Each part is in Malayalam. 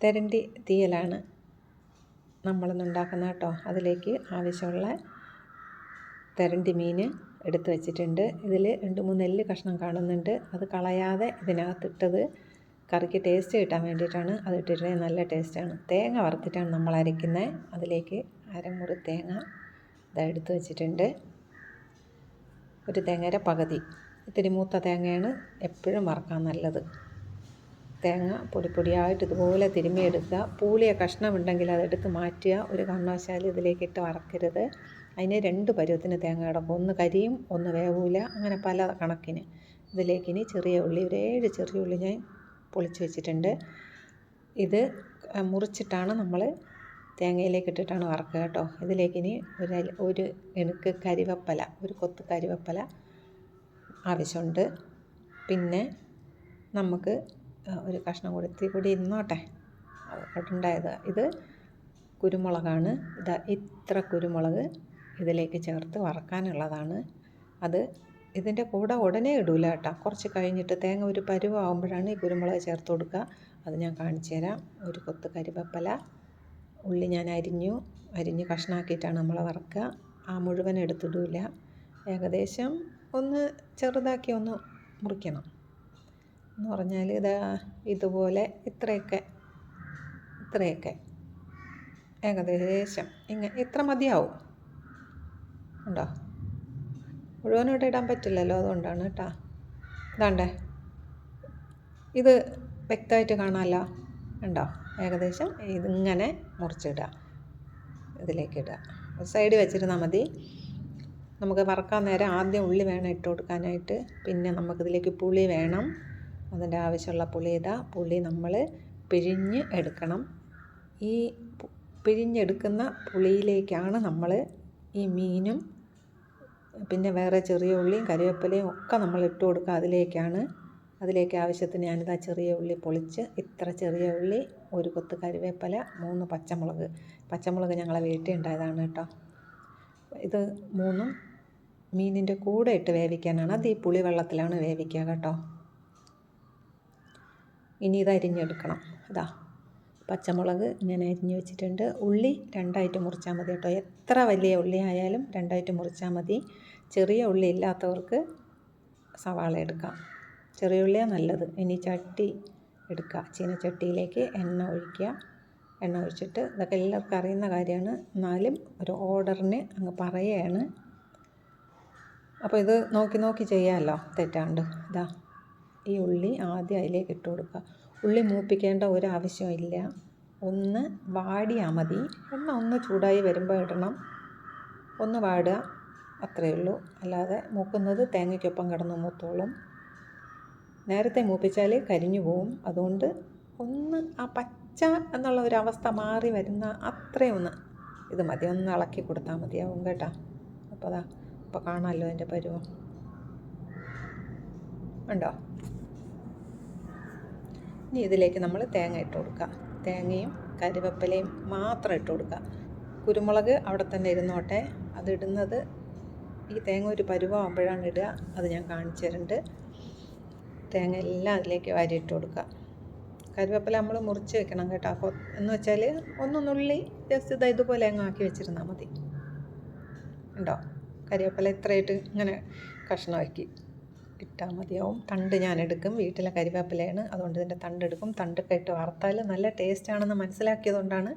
തെരണ്ടി തീയലാണ് നമ്മളിന്ന് ഉണ്ടാക്കുന്നത് കേട്ടോ. അതിലേക്ക് ആവശ്യമുള്ള തെരണ്ടി മീൻ എടുത്ത് വെച്ചിട്ടുണ്ട്. ഇതിൽ 2-3 നെല്ല് കഷ്ണം കാണുന്നുണ്ട്. അത് കളയാതെ ഇതിനകത്തിട്ടത് കറിക്ക് ടേസ്റ്റ് കിട്ടാൻ വേണ്ടിയിട്ടാണ്. അത് ഇട്ടിട്ടുണ്ടെങ്കിൽ നല്ല ടേസ്റ്റാണ്. തേങ്ങ വറുത്തിട്ടാണ് നമ്മൾ അരയ്ക്കുന്നത്. അതിലേക്ക് അരമുറി തേങ്ങ ഇതാ എടുത്ത് വെച്ചിട്ടുണ്ട്. ഒരു തേങ്ങയുടെ പകുതി. ഇത്തിരി മൂത്ത തേങ്ങയാണ് എപ്പോഴും വറുക്കാൻ നല്ലത്. തേങ്ങ പൊടിയായിട്ട് ഇതുപോലെ തിരുമ്മിയെടുക്കുക. പൂളിയ കഷ്ണമുണ്ടെങ്കിൽ അതെടുത്ത് മാറ്റുക. ഒരു കാരണവശാലും ഇതിലേക്കിട്ട് വറക്കരുത്. അതിന് 2 പരുവത്തിന് തേങ്ങ കിടക്കും. ഒന്ന് കരിയും ഒന്ന് വേവൂല. അങ്ങനെ പല കണക്കിന്. ഇതിലേക്കിനി ചെറിയ ഉള്ളി, ഒരു 7 ചെറിയ ഉള്ളി ഞാൻ പൊളിച്ച് വെച്ചിട്ടുണ്ട്. ഇത് മുറിച്ചിട്ടാണ് നമ്മൾ തേങ്ങയിലേക്ക് ഇട്ടിട്ടാണ് വറക്കുക കേട്ടോ. ഇതിലേക്കിനി ഒരു ഇണക്ക് കരിവേപ്പില, ഒരു കൊത്ത് കരിവേപ്പില ആവശ്യമുണ്ട്. പിന്നെ നമുക്ക് ഒരു കഷ്ണം കൂടി ഇരുന്നോട്ടെ ഉണ്ടായത്. ഇത് കുരുമുളകാണ്. ഇതാ ഇത്ര കുരുമുളക് ഇതിലേക്ക് ചേർത്ത് വറക്കാനുള്ളതാണ്. അത് ഇതിൻ്റെ കൂടെ ഉടനെ ഇടൂല കേട്ടോ. കുറച്ച് കഴിഞ്ഞിട്ട് തേങ്ങ ഒരു പരുവാകുമ്പോഴാണ് ഈ കുരുമുളക് ചേർത്ത് കൊടുക്കുക. അത് ഞാൻ കാണിച്ചു തരാം. ഒരു കൊത്ത് കരിവേപ്പില, ഉള്ളി ഞാൻ അരിഞ്ഞ് കഷ്ണാക്കിയിട്ടാണ് നമ്മൾ വറക്കുക. ആ മുഴുവൻ എടുത്തിടൂല. ഏകദേശം ഒന്ന് ചെറുതാക്കി ഒന്ന് മുറിക്കണം എന്ന് പറഞ്ഞാൽ ഇതാ ഇതുപോലെ ഇത്രയൊക്കെ ഏകദേശം ഇത്ര മതിയാവും. ഉണ്ടോ? മുഴുവനോടെ ഇടാൻ പറ്റില്ലല്ലോ, അതുകൊണ്ടാണ് കേട്ടോ. ഇതാണ്ടേ, ഇത് വ്യക്തമായിട്ട് കാണാമല്ലോ. ഉണ്ടോ? ഏകദേശം ഇതിങ്ങനെ മുറിച്ചിടുക, ഇതിലേക്ക് ഇടുക. സൈഡ് വെച്ചിരുന്നാൽ മതി. നമുക്ക് വറക്കാൻ നേരം ആദ്യം ഉള്ളി വേണം ഇട്ട് കൊടുക്കാനായിട്ട്. പിന്നെ നമുക്കിതിലേക്ക് പുളി വേണം. അതിൻ്റെ ആവശ്യമുള്ള പുളി നമ്മൾ പിഴിഞ്ഞ് എടുക്കണം. ഈ പിഴിഞ്ഞെടുക്കുന്ന പുളിയിലേക്കാണ് നമ്മൾ ഈ മീനും പിന്നെ വേറെ ചെറിയ ഉള്ളിയും കരിവേപ്പിലയും ഒക്കെ നമ്മൾ ഇട്ട് കൊടുക്കുക. അതിലേക്ക് ആവശ്യത്തിന് ഞാനിതാ ചെറിയ ഉള്ളി പൊളിച്ച്, ഇത്ര ചെറിയ ഉള്ളി, ഒരു കൊത്ത് കരിവേപ്പില, 3 പച്ചമുളക് ഞങ്ങളെ വീട്ടിൽ ഉണ്ടായതാണ് കേട്ടോ. ഇത് 3 മീനിൻ്റെ കൂടെ ഇട്ട് വേവിക്കാനാണ്. അത് ഈ പുളി വെള്ളത്തിലാണ് വേവിക്കുക കേട്ടോ. ഇനി ഇത് അരിഞ്ഞെടുക്കണം. ഇതാ പച്ചമുളക് ഞാൻ അരിഞ്ഞ് വെച്ചിട്ടുണ്ട്. ഉള്ളി 2ആയിട്ട് മുറിച്ചാൽ മതി കേട്ടോ. എത്ര വലിയ ഉള്ളി ആയാലും 2ആയിട്ട് മുറിച്ചാൽ മതി. ചെറിയ ഉള്ളി ഇല്ലാത്തവർക്ക് സവാള എടുക്കാം. ചെറിയ ഉള്ളിയാണ് നല്ലത്. ഇനി ചട്ടി എടുക്കുക. ചീനച്ചട്ടിയിലേക്ക് എണ്ണ ഒഴിച്ചിട്ട്, ഇതൊക്കെ എല്ലാവർക്കും അറിയുന്ന കാര്യമാണ്, എന്നാലും ഒരു ഓർഡറിന് അങ്ങ് പറയുകയാണ്. അപ്പോൾ ഇത് നോക്കി ചെയ്യാമല്ലോ, തെറ്റാണ്ട്. ഇതാ ഈ ഉള്ളി ആദ്യം അതിലേക്ക് ഇട്ട് കൊടുക്കുക. ഉള്ളി മൂപ്പിക്കേണ്ട ഒരാവശ്യമില്ല. ഒന്ന് വാടിയാൽ മതി. ഒന്ന് ചൂടായി വരുമ്പോൾ ഇടണം. ഒന്ന് വാടുക, അത്രയേ ഉള്ളൂ. അല്ലാതെ മൂക്കുന്നത് തേങ്ങയ്ക്കൊപ്പം കിടന്ന് മൂത്തോളും. നേരത്തെ മൂപ്പിച്ചാൽ കരിഞ്ഞു പോവും. അതുകൊണ്ട് ഒന്ന് ആ പച്ച എന്നുള്ള ഒരവസ്ഥ മാറി വരുന്ന അത്രയും ഇത് മതി. ഒന്ന് ഇളക്കി കൊടുത്താൽ മതിയാവും കേട്ടോ. അപ്പോൾ കാണാമല്ലോ എൻ്റെ പരുവം. ഉണ്ടോ? ഇനി ഇതിലേക്ക് നമ്മൾ തേങ്ങ ഇട്ട് കൊടുക്കുക. തേങ്ങയും കരിവേപ്പിലയും മാത്രം ഇട്ട് കൊടുക്കുക. കുരുമുളക് അവിടെ തന്നെ ഇരുന്നോട്ടെ. അതിടുന്നത് ഈ തേങ്ങ ഒരു പരുവാകുമ്പോഴാണ് ഇടുക. അത് ഞാൻ കാണിച്ചു തരുന്നുണ്ട്. തേങ്ങ എല്ലാം അതിലേക്ക് വാരിയിട്ട് കൊടുക്കുക. കരിവേപ്പില നമ്മൾ മുറിച്ച് വെക്കണം കേട്ടോ. അപ്പോൾ എന്ന് വെച്ചാൽ നുള്ളി ജസ്റ്റ് ഇതുപോലെ അങ്ങ് ആക്കി വെച്ചിരുന്നാൽ മതി. ഉണ്ടോ? കരിവേപ്പില ഇത്രയായിട്ട് ഇങ്ങനെ കഷ്ണമാക്കി ഇട്ടാൽ മതിയാവും. തണ്ട് ഞാൻ എടുക്കും. വീട്ടിലെ കരിവേപ്പിലയാണ്, അതുകൊണ്ട് ഇതിൻ്റെ തണ്ടെടുക്കും. തണ്ടൊക്കെ ഇട്ട് വറുത്താൽ നല്ല ടേസ്റ്റാണെന്ന് മനസ്സിലാക്കിയതുകൊണ്ടാണ്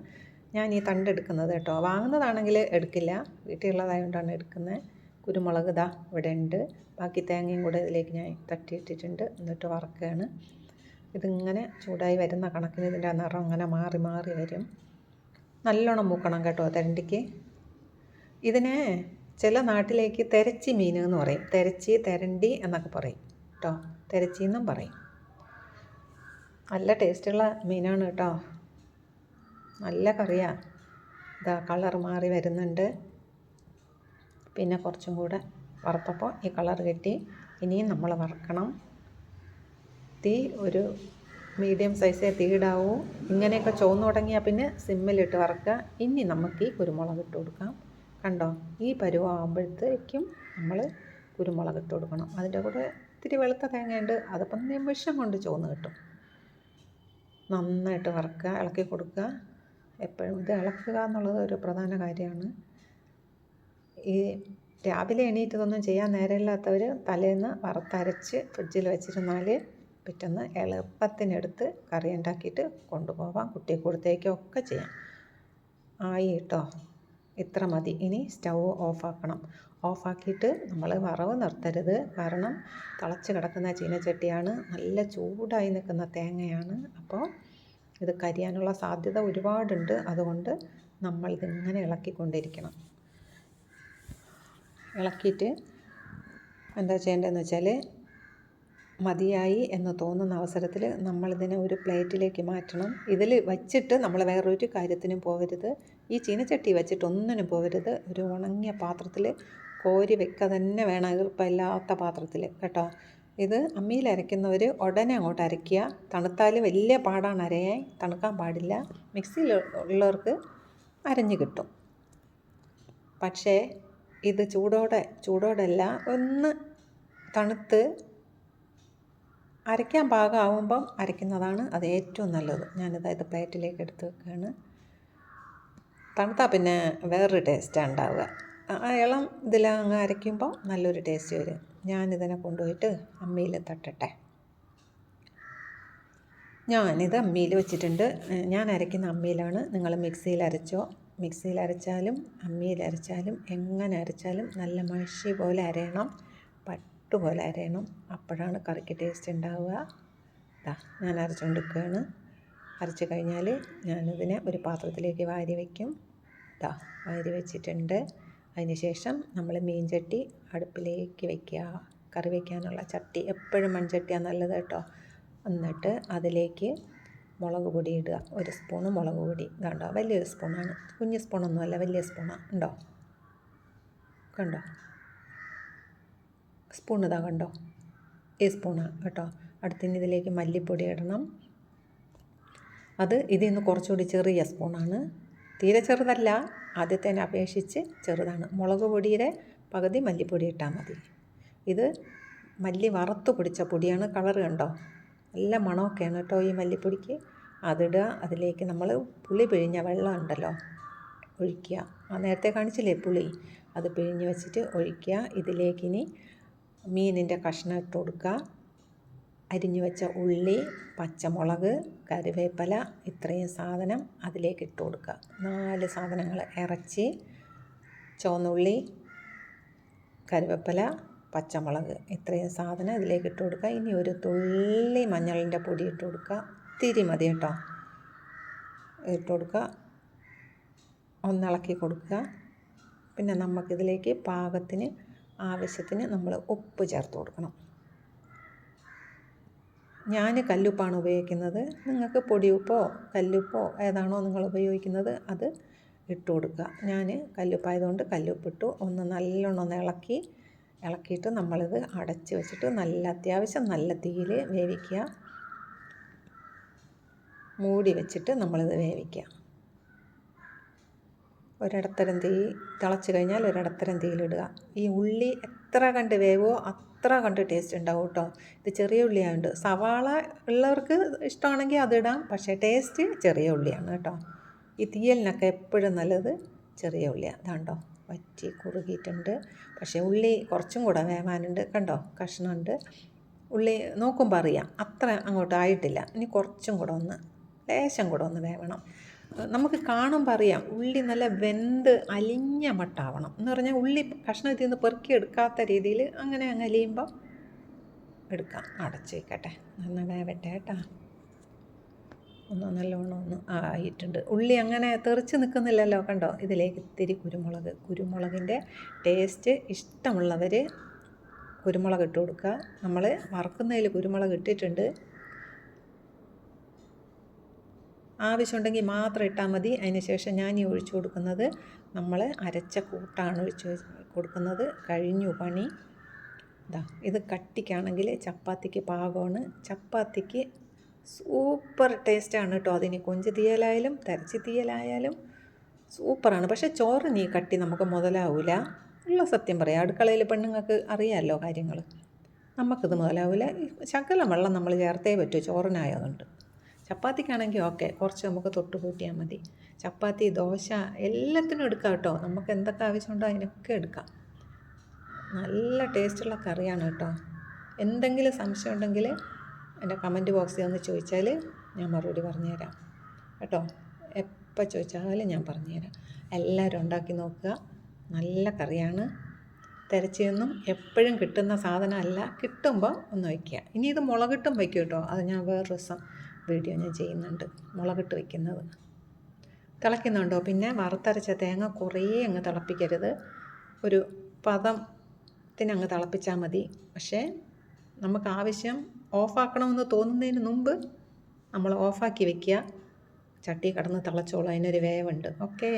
ഞാൻ ഈ തണ്ട് എടുക്കുന്നത് കേട്ടോ. വാങ്ങുന്നതാണെങ്കിൽ എടുക്കില്ല, വീട്ടിലുള്ളതായതുകൊണ്ടാണ് എടുക്കുന്നത്. കുരുമുളക് ഇതാ ഇവിടെ ഉണ്ട്. ബാക്കി തേങ്ങയും കൂടെ ഇതിലേക്ക് ഞാൻ തട്ടിയിട്ടിട്ടുണ്ട്. എന്നിട്ട് വറുക്കുകയാണ്. ഇതിങ്ങനെ ചൂടായി വരുന്ന കണക്കിന് ഇതിൻ്റെ നിറം അങ്ങനെ മാറി വരും. നല്ലോണം മൂക്കണം കേട്ടോ തെരണ്ടിക്ക്. ഇതിനെ ചില നാട്ടിലേക്ക് തെരച്ചി മീൻ എന്ന് പറയും. തെരണ്ടി എന്നൊക്കെ പറയും കേട്ടോ. തെരച്ചി എന്നും പറയും. നല്ല ടേസ്റ്റുള്ള മീനാണ് കേട്ടോ. നല്ല കറിയാണ്. ഇതാ കളർ മാറി വരുന്നുണ്ട്. പിന്നെ കുറച്ചും കൂടെ വറുത്തപ്പോൾ ഈ കളർ കിട്ടി. ഇനിയും നമ്മൾ വറുക്കണം. തീ ഒരു മീഡിയം സൈസേ തീയിടാവൂ. ഇങ്ങനെയൊക്കെ ചുവന്ന് തുടങ്ങിയാൽ പിന്നെ സിമ്മിലിട്ട് വറുക്കുക. ഇനി നമുക്ക് ഈ കുരുമുളക് ഇട്ട് കൊടുക്കാം. കണ്ടോ? ഈ പരുവാകുമ്പോഴത്തേക്കും നമ്മൾ കുരുമുളക് ഇട്ട് കൊടുക്കണം. അതിൻ്റെ കൂടെ ഇത്തിരി വെളുത്ത തേങ്ങയുണ്ട്. അതിപ്പം നിമിഷം കൊണ്ട് ചുവന്ന് കിട്ടും. നന്നായിട്ട് വറുക്കുക, ഇളക്കി കൊടുക്കുക. എപ്പോഴും ഇത് ഇളക്കുക എന്നുള്ളത് ഒരു പ്രധാന കാര്യമാണ്. ഈ രാവിലെ എണീറ്റ് ഇതൊന്നും ചെയ്യാൻ നേരമില്ലാത്തവർ തലേന്ന് വറുത്തരച്ച് ഫ്രിഡ്ജിൽ വെച്ചിരുന്നാൽ പിറ്റേന്ന് എളുപ്പത്തിനെടുത്ത് കറി ഉണ്ടാക്കിയിട്ട് കൊണ്ടുപോകാം, കുട്ടിക്ക് കൊടുത്തേക്കൊക്കെ ചെയ്യാം. ആയി കേട്ടോ, ഇത്ര മതി. ഇനി സ്റ്റൗ ഓഫാക്കണം. ഓഫാക്കിയിട്ട് നമ്മൾ വറവ് നിർത്തരുത്, കാരണം തിളച്ച് കിടക്കുന്ന ചീനച്ചട്ടിയാണ്, നല്ല ചൂടായി നിൽക്കുന്ന തേങ്ങയാണ്. അപ്പോൾ ഇത് കരിയാനുള്ള സാധ്യത ഒരുപാടുണ്ട്. അതുകൊണ്ട് നമ്മളിതിങ്ങനെ ഇളക്കിക്കൊണ്ടിരിക്കണം. ഇളക്കിയിട്ട് എന്താ ചെയ്യേണ്ടതെന്ന് വെച്ചാൽ, മതിയായി എന്ന് തോന്നുന്ന അവസരത്തിൽ നമ്മളിതിനെ ഒരു പ്ലേറ്റിലേക്ക് മാറ്റണം. ഇതിൽ വച്ചിട്ട് നമ്മൾ വേറൊരു കാര്യത്തിനും പോകരുത്, ഈ ചീനച്ചട്ടി വെച്ചിട്ട് ഒന്നിനും പോകരുത്. ഒരു ഉണങ്ങിയ പാത്രത്തിൽ കോരി വെക്കുക തന്നെ വേണം, ഈർപ്പമില്ലാത്ത പാത്രത്തിൽ കേട്ടോ. ഇത് അമ്മിയിൽ അരയ്ക്കുന്നവർ ഉടനെ അങ്ങോട്ട് അരയ്ക്കുക. തണുത്താൽ വലിയ പാടാണ് അരയാൻ, തണുക്കാൻ പാടില്ല. മിക്സിയിൽ ഉള്ളവർക്ക് അരഞ്ഞ് കിട്ടും. പക്ഷേ ഇത് ചൂടോടല്ല, ഒന്ന് തണുത്ത് അരയ്ക്കാൻ പാകമാവുമ്പം അരയ്ക്കുന്നതാണ് അത് ഏറ്റവും നല്ലത്. ഞാനിതായത് പ്ലേറ്റിലേക്ക് എടുത്ത് വെക്കുകയാണ്. തണുത്താൽ പിന്നെ വേറൊരു ടേസ്റ്റാണ് ഉണ്ടാവുക. ഇളം ഇതിലങ്ങ് അരയ്ക്കുമ്പോൾ നല്ലൊരു ടേസ്റ്റ് വരും. ഞാനിതിനെ കൊണ്ടുപോയിട്ട് അമ്മിയിൽ തട്ടട്ടെ. ഞാനിത് അമ്മിയിൽ വെച്ചിട്ടുണ്ട്. ഞാൻ അരയ്ക്കുന്ന അമ്മിയിലാണ്. നിങ്ങൾ മിക്സിയിൽ അരച്ചോ. മിക്സിയിൽ അരച്ചാലും അമ്മിയിൽ അരച്ചാലും എങ്ങനെ അരച്ചാലും നല്ല മഷി പോലെ അരയണം, പട്ടുപോലെ അരയണം. അപ്പോഴാണ് കറിക്ക് ടേസ്റ്റ് ഉണ്ടാവുക. ഞാൻ അരച്ചുകൊണ്ടിരിക്കുകയാണ്. അരച്ച് കഴിഞ്ഞാൽ ഞാനിതിനെ ഒരു പാത്രത്തിലേക്ക് വാരി വയ്ക്കും. വാരി വെച്ചിട്ടുണ്ട്. അതിന് ശേഷം നമ്മൾ മീൻ ചട്ടി അടുപ്പിലേക്ക് വയ്ക്കുക. കറി വയ്ക്കാനുള്ള ചട്ടി എപ്പോഴും മൺചട്ടിയാണ് നല്ലത് കേട്ടോ. എന്നിട്ട് അതിലേക്ക് മുളക് പൊടി ഇടുക. 1 സ്പൂണ് മുളക് പൊടി. ഇതുണ്ടോ, വലിയൊരു സ്പൂണാണ്, കുഞ്ഞ് സ്പൂണൊന്നുമല്ല, വലിയ സ്പൂണാണ്. ഉണ്ടോ, കണ്ടോ സ്പൂൺ, ഇതാ കണ്ടോ, ഈ സ്പൂണാണ് കേട്ടോ. അടുത്തിന് ഇതിലേക്ക് മല്ലിപ്പൊടി ഇടണം. ഇതിൽ നിന്ന് കുറച്ചുകൂടി ചെറിയ സ്പൂണാണ്, തീരെ ചെറുതല്ല, ആദ്യത്തേനെ അപേക്ഷിച്ച് ചെറുതാണ്. മുളക് പൊടിയുടെ പകുതി മല്ലിപ്പൊടി ഇട്ടാൽ മതി. ഇത് മല്ലി വറുത്ത് പൊടിച്ച പൊടിയാണ്. കളറ് കണ്ടോ, നല്ല മണമൊക്കെയാണ് കേട്ടോ ഈ മല്ലിപ്പൊടിക്ക്. അതിടുക. അതിലേക്ക് നമ്മൾ പുളി പിഴിഞ്ഞ വെള്ളം ഉണ്ടല്ലോ ഒഴിക്കുക. നേരത്തെ കാണിച്ചില്ലേ പുളി, അത് പിഴിഞ്ഞ് വെച്ചിട്ട് ഒഴിക്കുക. ഇതിലേക്കിനി മീനിൻ്റെ കഷ്ണം ഇട്ട് കൊടുക്കുക. അരിഞ്ഞു വെച്ച ഉള്ളി, പച്ചമുളക്, കറിവേപ്പില, ഇത്രയും സാധനം അതിലേക്ക് ഇട്ട് കൊടുക്കുക. 4 സാധനങ്ങൾ: ഇറച്ചി, ചുവന്നുള്ളി, കറിവേപ്പില, പച്ചമുളക്, ഇത്രയും സാധനം ഇതിലേക്ക് ഇട്ട് കൊടുക്കുക. ഇനി ഒരു തുള്ളി മഞ്ഞളിൻ്റെ പൊടി ഇട്ട് കൊടുക്കുക. ഇത്തിരി മതി കേട്ടോ, ഇട്ട് കൊടുക്കുക. ഒന്നിളക്കി കൊടുക്കുക. പിന്നെ നമുക്കിതിലേക്ക് പാകത്തിന് ആവശ്യത്തിന് നമ്മൾ ഉപ്പ് ചേർത്ത് കൊടുക്കണം. ഞാൻ കല്ലുപ്പാണ് ഉപയോഗിക്കുന്നത്. നിങ്ങൾക്ക് പൊടിയുപ്പോ കല്ലുപ്പോ ഏതാണോ നിങ്ങൾ ഉപയോഗിക്കുന്നത് അത് ഇട്ട് കൊടുക്കുക. ഞാൻ കല്ലുപ്പായതുകൊണ്ട് കല്ലുപ്പിട്ടു. നല്ലോണം ഇളക്കിയിട്ട് നമ്മളിത് അടച്ച് വെച്ചിട്ട് അത്യാവശ്യം നല്ല തീയിൽ വേവിക്കുക. മൂടി വെച്ചിട്ട് നമ്മളിത് വേവിക്കുക. ഒരിടത്തരം തീ തിളച്ച് കഴിഞ്ഞാൽ ഒരിടത്തരം തീയിലിടുക. ഈ ഉള്ളി എത്ര കണ്ട് വേവോ അത്ര കണ്ട് ടേസ്റ്റ് ഉണ്ടാവും കേട്ടോ. ഇത് ചെറിയ ഉള്ളിയായതുകൊണ്ട്, സവാള ഉള്ളവർക്ക് ഇഷ്ടമാണെങ്കിൽ അതിടാം, പക്ഷേ ടേസ്റ്റ് ചെറിയ ഉള്ളിയാണ് കേട്ടോ. ഈ തീയലിനൊക്കെ എപ്പോഴും നല്ലത് ചെറിയ ഉള്ളിയാണ്. അതാണ്ടോ വറ്റി കുറുകിയിട്ടുണ്ട്. പക്ഷേ ഉള്ളി കുറച്ചും കൂടെ വേവാനുണ്ട്. കണ്ടോ, കഷ്ണമുണ്ട്. ഉള്ളി നോക്കുമ്പോൾ അറിയാം അത്ര അങ്ങോട്ട് ആയിട്ടില്ല. ഇനി കുറച്ചും കൂടെ ലേശം കൂടെ വേവണം. നമുക്ക് കാണുമ്പോൾ അറിയാം ഉള്ളി നല്ല വെന്ത് അലിഞ്ഞ മട്ടാവണം. എന്ന് പറഞ്ഞാൽ ഉള്ളി കഷ്ണത്തിൽ നിന്ന് പെറുക്കി എടുക്കാത്ത രീതിയിൽ അങ്ങനെ അലിയുമ്പോൾ എടുക്കാം. അടച്ച് വയ്ക്കട്ടെ, നന്നായി വേവട്ടെ കേട്ടോ. നല്ലോണം ആയിട്ടുണ്ട്. ഉള്ളി അങ്ങനെ തെറിച്ച് നിൽക്കുന്നില്ലല്ലോ, കണ്ടോ. ഇതിലേക്ക് ഇത്തിരി കുരുമുളകിൻ്റെ ടേസ്റ്റ് ഇഷ്ടമുള്ളവർ കുരുമുളക് ഇട്ട് കൊടുക്കുക. നമ്മൾ വറുക്കുന്നതിൽ കുരുമുളക് ഇട്ടിട്ടുണ്ട്. ആവശ്യമുണ്ടെങ്കിൽ മാത്രം ഇട്ടാൽ മതി. അതിന് ശേഷം ഞാൻ ഈ ഒഴിച്ചു കൊടുക്കുന്നത് നമ്മൾ അരച്ച കൂട്ടാണ് ഒഴിച്ച് കൊടുക്കുന്നത്. കഴിഞ്ഞു പണി. ഇത് കട്ടിക്കാണെങ്കിൽ ചപ്പാത്തിക്ക് പാകമാണ്. ചപ്പാത്തിക്ക് സൂപ്പർ ടേസ്റ്റാണ് കേട്ടോ. അതിന് കൊഞ്ച് തീയലായാലും തരച്ചി തീയലായാലും സൂപ്പറാണ്. പക്ഷേ ചോറിന് ഈ കട്ടി നമുക്ക് മുതലാവില്ല. ഉള്ള സത്യം പറയാം, അടുക്കളയിൽ പെണ്ണുങ്ങൾക്ക് അറിയാമല്ലോ കാര്യങ്ങൾ. നമുക്കിത് മുതലാവില്ല. ശകലം വെള്ളം നമ്മൾ ചേർത്തേ പറ്റൂ ചോറിനായതുകൊണ്ട്. ചപ്പാത്തിക്കാണെങ്കിൽ ഓക്കെ, കുറച്ച് നമുക്ക് തൊട്ട് കൂട്ടിയാൽ മതി. ചപ്പാത്തി, ദോശ എല്ലാത്തിനും എടുക്കാം കേട്ടോ. നമുക്ക് എന്തൊക്കെ ആവശ്യമുണ്ടോ അതിനൊക്കെ എടുക്കാം. നല്ല ടേസ്റ്റുള്ള കറിയാണ് കേട്ടോ. എന്തെങ്കിലും സംശയം ഉണ്ടെങ്കിൽ എൻ്റെ കമൻറ്റ് ബോക്സിൽ ഒന്ന് ചോദിച്ചാൽ ഞാൻ മറുപടി പറഞ്ഞുതരാം കേട്ടോ. എപ്പോൾ ചോദിച്ചാലും ഞാൻ പറഞ്ഞുതരാം. എല്ലാവരും ഉണ്ടാക്കി നോക്കുക. നല്ല കറിയാണ്. തിരച്ചിയൊന്നും എപ്പോഴും കിട്ടുന്ന സാധനമല്ല, കിട്ടുമ്പോൾ ഒന്ന് വയ്ക്കുക. ഇനി ഇത് മുളകിട്ടും വയ്ക്കും കേട്ടോ. അത് ഞാൻ വേറൊരു ദിവസം വീഡിയോ ഞാൻ ചെയ്യുന്നുണ്ട്, മുളകിട്ട് വയ്ക്കുന്നത്. തിളയ്ക്കുന്നുണ്ടോ? പിന്നെ വറുത്തരച്ച തേങ്ങ കുറേ അങ്ങ് തിളപ്പിക്കരുത്, ഒരു പദത്തിനങ്ങ് തിളപ്പിച്ചാൽ മതി. പക്ഷേ നമുക്ക് ആവശ്യം ഓഫാക്കണമെന്ന് തോന്നുന്നതിന് മുമ്പ് നമ്മൾ ഓഫാക്കി വയ്ക്കുക. ചട്ടി കിടന്ന് തിളച്ചോളൂ, അതിനൊരു വേവുണ്ട്. ഓക്കേ.